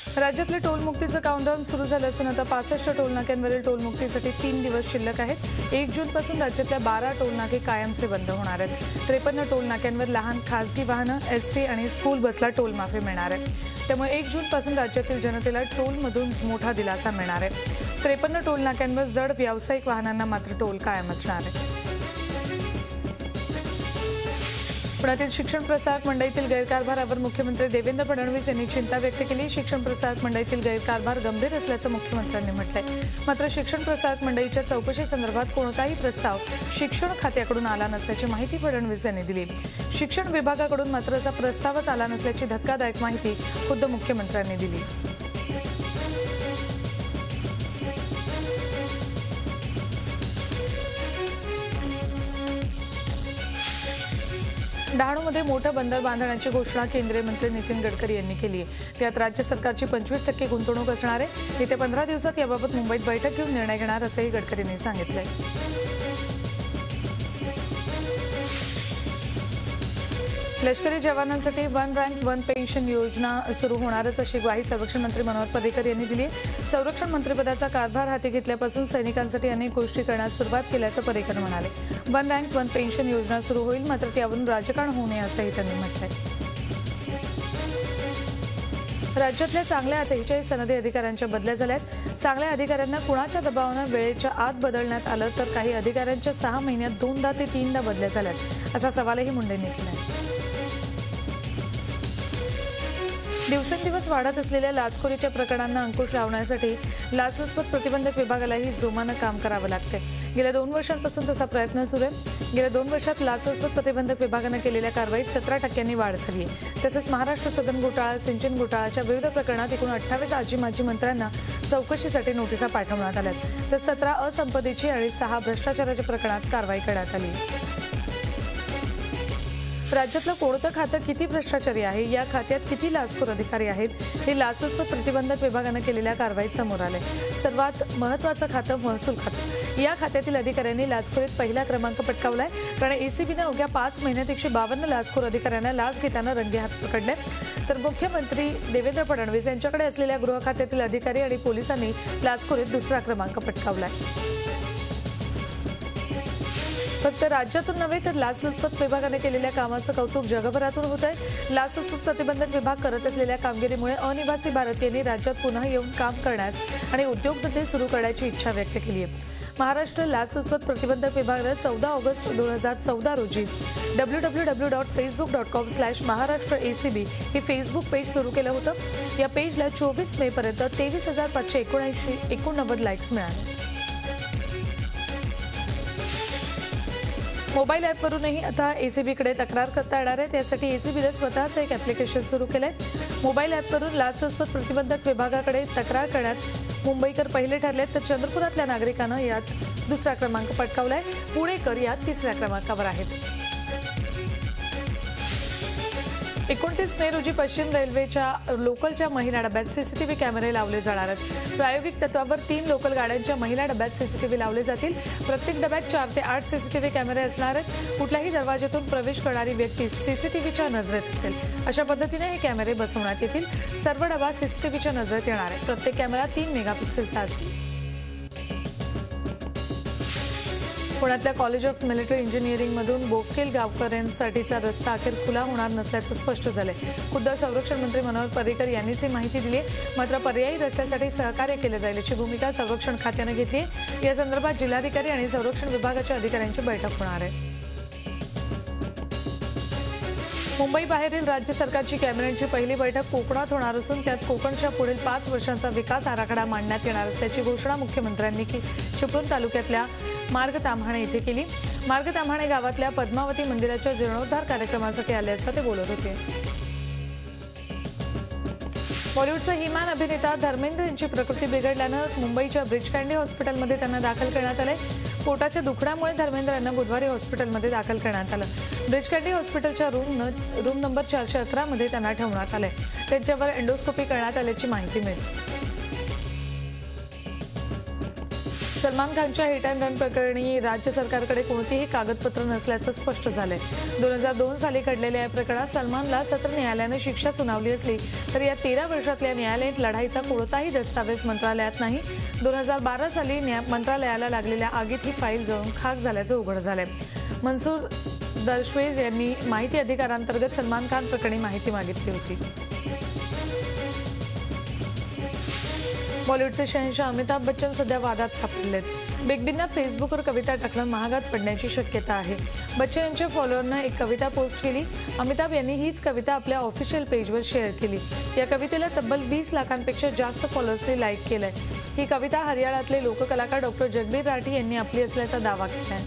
राज्यातले टोलमुक्तीचं काउंटडाऊन सुरू झालं असून आता 65 टोलनाक्यांवरील टोलमुक्तीसाठी 3 दिवस शिल्लक आहेत। 1 जूनपासून राज्यातल्या 12 टोलनाके कायमचे बंद होणार आहेत। 53 टोलनाक्यांवर लहान खासगी वाहनं, एसटी आणि स्कूल बसला टोल माफी मिळणार आहे। त्यामुळे 1 जूनपासून राज्यातील जनतेला टोलमधून मोठा दिलासा मिळणार आहे। 53 टोलनाक्यांवर जड व्यावसायिक वाहनांना मात्र टोल कायम असणार आहे। पुण्यातील शिक्षण प्रसारक मंडईतील गैरकारभारावर मुख्यमंत्री देवेंद्र फडणवीस यांनी चिंता व्यक्त केली। शिक्षण प्रसारक मंडईतील गैरकारभार गंभीर असल्याचं मुख्यमंत्र्यांनी म्हटलंय। मात्र शिक्षण प्रसारक मंडईच्या चौकशीसंदर्भात कोणताही प्रस्ताव शिक्षण खात्याकडून आला नसल्याची माहिती फडणवीस यांनी दिली। शिक्षण विभागाकडून मात्र असा प्रस्तावच आला नसल्याची धक्कादायक माहिती खुद्द मुख्यमंत्र्यांनी दिली। डहाणूमध्ये मोठं बंदर बांधण्याची घोषणा केंद्रीय मंत्री नितीन गडकरी यांनी केली आहे। त्यात राज्य सरकारची 25% गुंतवणूक असणार आहे। येत्या 15 दिवसात याबाबत मुंबईत बैठक घेऊन निर्णय घेणार असंही गडकरींनी सांगितलंय। लष्करी जवानांसाठी 1 रँक 1 पेन्शन योजना सुरू होणारच अशी ग्वाही संरक्षण मंत्री मनोहर पर्रिकर यांनी दिली आहे। संरक्षण मंत्रिपदाचा कारभार हाती घेतल्यापासून सैनिकांसाठी अनेक गोष्टी करण्यास सुरुवात केल्याचं पर्रिकर म्हणाले। 1 रँक 1 पेन्शन योजना सुरू होईल, मात्र त्यावरून राजकारण होऊ नये असंही त्यांनी म्हटलंय। राज्यातल्या चांगल्या 43 सनदी अधिकाऱ्यांच्या बदल्या झाल्यात। चांगल्या अधिकाऱ्यांना कुणाच्या दबावानं वेळेच्या आत बदलण्यात आलं तर काही अधिकाऱ्यांच्या 6 महिन्यात 2दा ते 3दा बदल्या झाल्यात असा सवालही मुंडेंनी केला। दिवसेंदिवस वाढत असलेल्या लाचखोरीच्या प्रकरणांना अंकुश लावण्यासाठी लाचलुचपत प्रतिबंधक विभागालाही जोमानं काम करावं लागतंय। गेल्या 2 वर्षांपासून तसा प्रयत्न सुरू आहे। गेल्या 2 वर्षात लाचलुचपत प्रतिबंधक विभागानं केलेल्या कारवाईत 17% वाढ झाली आहे। तसंच महाराष्ट्र सदन घोटाळा, सिंचन घोटाळाच्या विविध प्रकरणात एकूण 28 आजी-माजी मंत्र्यांना चौकशीसाठी नोटिसा पाठवण्यात आल्यात। तर 17 असंपत्तीची आणि 6 भ्रष्टाचाराच्या प्रकरणात कारवाई करण्यात आली। राज्यातलं कोणतं खातं किती भ्रष्टाचारी आहे, या खात्यात किती लाचखोर अधिकारी आहेत, हे लाचलुचपत प्रतिबंधक विभागानं केलेल्या कारवाईत समोर आलंय। सर्वात महत्त्वाचं खातं महसूल खातं। या खात्यातील अधिकाऱ्यांनी लाचखोरीत पहिला क्रमांक पटकावलाय, कारण एसीबीनं अवघ्या 5 महिन्यात 152 लाचखोर अधिकाऱ्यांना लाच घेताना रंगेहात पकडले। तर मुख्यमंत्री देवेंद्र फडणवीस यांच्याकडे असलेल्या गृह खात्यातील अधिकारी आणि पोलिसांनी लाचखोरीत दुसरा क्रमांक पटकावलाय। फक्त राज्यातून नव्हे तर लाचलुचपत विभागाने केलेल्या कामाचं कौतुक जगभरातून होत आहे। लाचलुचपत प्रतिबंधक विभाग करत असलेल्या कामगिरीमुळे अनिवासी भारतीयांनी राज्यात पुन्हा येऊन काम करण्यास आणि उद्योगधंदे सुरू करण्याची इच्छा व्यक्त केली आहे। महाराष्ट्र लाचलुचपत प्रतिबंधक विभागानं 14 ऑगस्ट 2014 रोजी www.facebook.com/महाराष्ट्र-ACB हे फेसबुक पेज सुरू केलं होतं। या पेजला 24 मे पर्यंत 23,589 लाईक्स मिळाले। मोबाईल ॲपवरूनही आता एसीबीकडे तक्रार करता येणार आहे। त्यासाठी एसीबीने स्वतःचं एक ॲप्लिकेशन सुरू केलंय। मोबाईल ॲपवरून लाचलुचपत प्रतिबंधक विभागाकडे तक्रार करण्यात मुंबईकर पहिले ठरलेत, तर चंद्रपुरातल्या नागरिकांनं यात दुसरा क्रमांक पटकावलाय। पुणेकर यात 3ऱ्या क्रमांकावर आहेत। 29 मे रोजी पश्चिम रेल्वेच्या लोकलच्या महिला डब्यात सीसीटीव्ही कॅमेरे लावले जाणार आहेत। प्रायोगिक तत्वावर 3 लोकल गाड्यांच्या महिला डब्यात सीसीटीव्ही लावले जातील। प्रत्येक डब्यात 4 ते 8 सीसीटीव्ही कॅमेरे असणार आहेत। कुठल्याही दरवाजातून प्रवेश करणारी व्यक्ती सीसीटीव्हीच्या नजरेत असेल, अशा पद्धतीने हे कॅमेरे बसवण्यात येतील। सर्व डबा सीसीटीव्हीच्या नजरेत येणार आहे। प्रत्येक कॅमेरा 3 मेगापिक्सेलचा असेल। पुण्यातल्या कॉलेज ऑफ मिलिटरी इंजिनिअरिंगमधून बोफकेल गावकऱ्यांसाठीचा रस्ता अखेर खुला होणार नसल्याचं स्पष्ट झालंय। खुद्द संरक्षण मंत्री मनोहर पर्रिकर यांनीच ही माहिती दिली आहे। मात्र पर्यायी रस्त्यासाठी सहकार्य केलं जाईल अशी भूमिका संरक्षण खात्यानं घेतली आहे। या संदर्भात जिल्हाधिकारी आणि संरक्षण विभागाच्या अधिकाऱ्यांची बैठक होणार आहे। मुंबई बाहेरील राज्य सरकारची कॅबिनेटची पहिली बैठक कोकणात होणार असून त्यात कोकणच्या पुढील 5 वर्षांचा विकास आराखडा मांडण्यात येणार असल्याची घोषणा मुख्यमंत्र्यांनी चिपळूण तालुक्यातल्या मार्गताम्हाणे येथे केली। मार्गताम्हाणे गावातल्या पद्मावती मंदिराच्या जीर्णोद्धार कार्यक्रमासाठी आले असता ते बोलत होते। बॉलिवूडचा हिमॅन अभिनेता धर्मेंद्र यांची प्रकृती बिघडल्यानं मुंबईच्या ब्रिच कँडी हॉस्पिटलमध्ये त्यांना दाखल करण्यात आले। पोटाच्या दुखण्यामुळे धर्मेंद्र यांना बुधवारी हॉस्पिटलमध्ये दाखल करण्यात आलं। ब्रिच कँडी हॉस्पिटलच्या रूम नंबर 411 मध्ये त्यांना ठेवण्यात आले। त्यांच्यावर एंडोस्कोपी करण्यात आल्याची माहिती मिळाली। सलमान खानच्या हिट अँड रन प्रकरणी राज्य सरकारकडे कोणतीही कागदपत्र नसल्याचं स्पष्ट झालंय। 2002 साली घडलेल्या या प्रकरणात सलमानला सत्र न्यायालयाने शिक्षा सुनावली असली तरी या 13 वर्षातल्या न्यायालयीन लढाईचा कोणताही दस्तावेज मंत्रालयात नाही। 2012 साली मंत्रालयाला लागलेल्या आगीत ही फाईल जळून खाक झाल्याचं उघड झालंय। मनसूर दरवेश यांनी माहिती अधिकारांतर्गत सलमान खान प्रकरणी माहिती मागितली होती। बॉलिवूडचे शहंशाह अमिताभ बच्चन सध्या वादात सापडलेत। बिग बींना फेसबुकवर कविता टाकणं महागात पडण्याची शक्यता आहे। बच्चन यांच्या फॉलोअरनं एक कविता पोस्ट केली। अमिताभ यांनी हीच कविता आपल्या ऑफिशियल पेजवर शेअर केली। या कवितेला तब्बल 20 लाखांपेक्षा जास्त फॉलोअर्सनी लाईक केलंय। ही कविता हरियाणातले लोककलाकार डॉक्टर जगबीर राठी यांनी आपली असल्याचा दावा केलाय।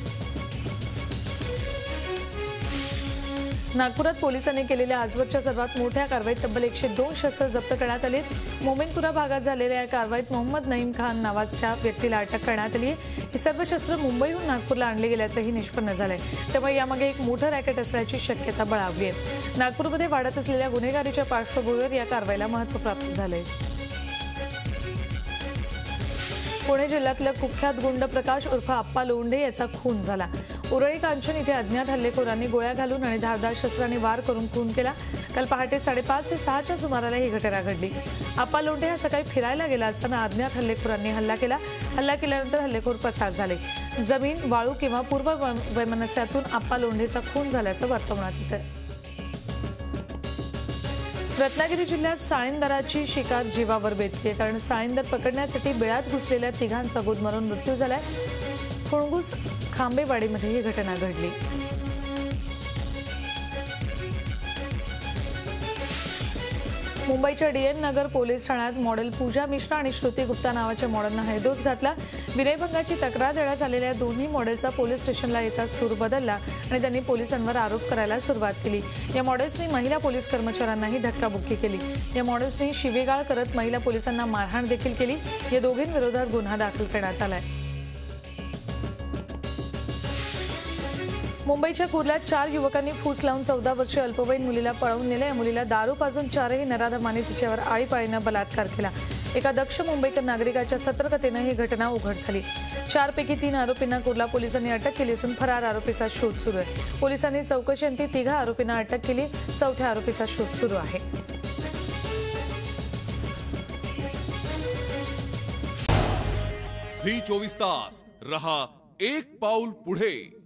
नागपुरात पोलिसांनी केलेल्या आजवरच्या सर्वात मोठ्या कारवाईत तब्बल 102 शस्त्र जप्त करण्यात आली। मोमिनपुरा भागात झालेल्या या कारवाईत मोहम्मद नईम खान नावाच्या व्यक्तीला अटक करण्यात आली आहे। ही सर्व शस्त्र मुंबईहून नागपूरला आणली गेल्याचंही निष्पन्न झालंय। त्यामुळे यामागे एक मोठं रॅकेट असल्याची शक्यता बळावली आहे। नागपूरमध्ये वाढत असलेल्या गुन्हेगारीच्या पार्श्वभूमीवर या कारवाईला महत्त्व प्राप्त झालंय। पुणे जिल्ह्यातल्या कुख्यात गुंड प्रकाश उर्फ आप्पा लोंढे याचा खून झाला। उरळी कांचन इथे अज्ञात हल्लेखोरांनी गोळ्या घालून आणि धारदार शस्त्राने वार करून खून केला। काल पहाटे 5:30 ते 6च्या सुमाराला ही घटना घडली। आप्पा लोंढे हा सकाळी फिरायला गेला असताना अज्ञात हल्लेखोरांनी हल्ला केला। हल्ला केल्यानंतर हल्लेखोर पसार झाले। जमीन, वाळू किंवा पूर्व वैमनस्यातून आप्पा लोंढेचा खून झाल्याचं वर्तवण्यात येतं। रत्नागिरी जिल्ह्यात साळींदराची शिकार जीवावर बेतली आहे, कारण साळींदर पकडण्यासाठी बिळात घुसलेल्या तिघांचा गुदमरून मृत्यू झालाय। फुणगुस खांबेवाडीमध्ये ही घटना घडली। मुंबईच्या डीएन नगर पोलीस ठाण्यात मॉडेल पूजा मिश्रा आणि श्रुती गुप्ता नावाच्या मॉडेलनं हैदोस घातला। विनयभंगाची तक्रार देण्यात आलेल्या दोन्ही मॉडेलचा पोलीस स्टेशनला येताच सूर बदलला आणि त्यांनी पोलिसांवर आरोप करायला सुरुवात केली। या मॉडेल्सनी महिला पोलीस कर्मचाऱ्यांनाही धक्काबुक्की केली। या मॉडेल्सनी शिवीगाळ करत महिला पोलिसांना मारहाण देखील केली। या दोघींविरोधात गुन्हा दाखल करण्यात आलाय। मुंबईच्या कुर्ल्यात 4 युवकांनी फूस लावून 14 वर्षीय अल्पवयीन मुलीला पळवून नेले। या मुलीला दारू पाजून 4ही नराधमांनी तिच्यावर आळीपाळीनं बलात्कार केला। एका दक्ष मुंबईकर नागरिकाच्या सतर्कतेनं ही घटना उघड झाली। 4 पैकी 3 आरोपींना कुर्ला पोलिसांनी अटक केली असून फरार आरोपीचा शोध सुरू आहे। पोलिसांनी चौकशीअंती 3 आरोपींना अटक केली। 4थ्या आरोपीचा शोध सुरू आहे। झी 24 तास रहा एक पाऊल पुढे।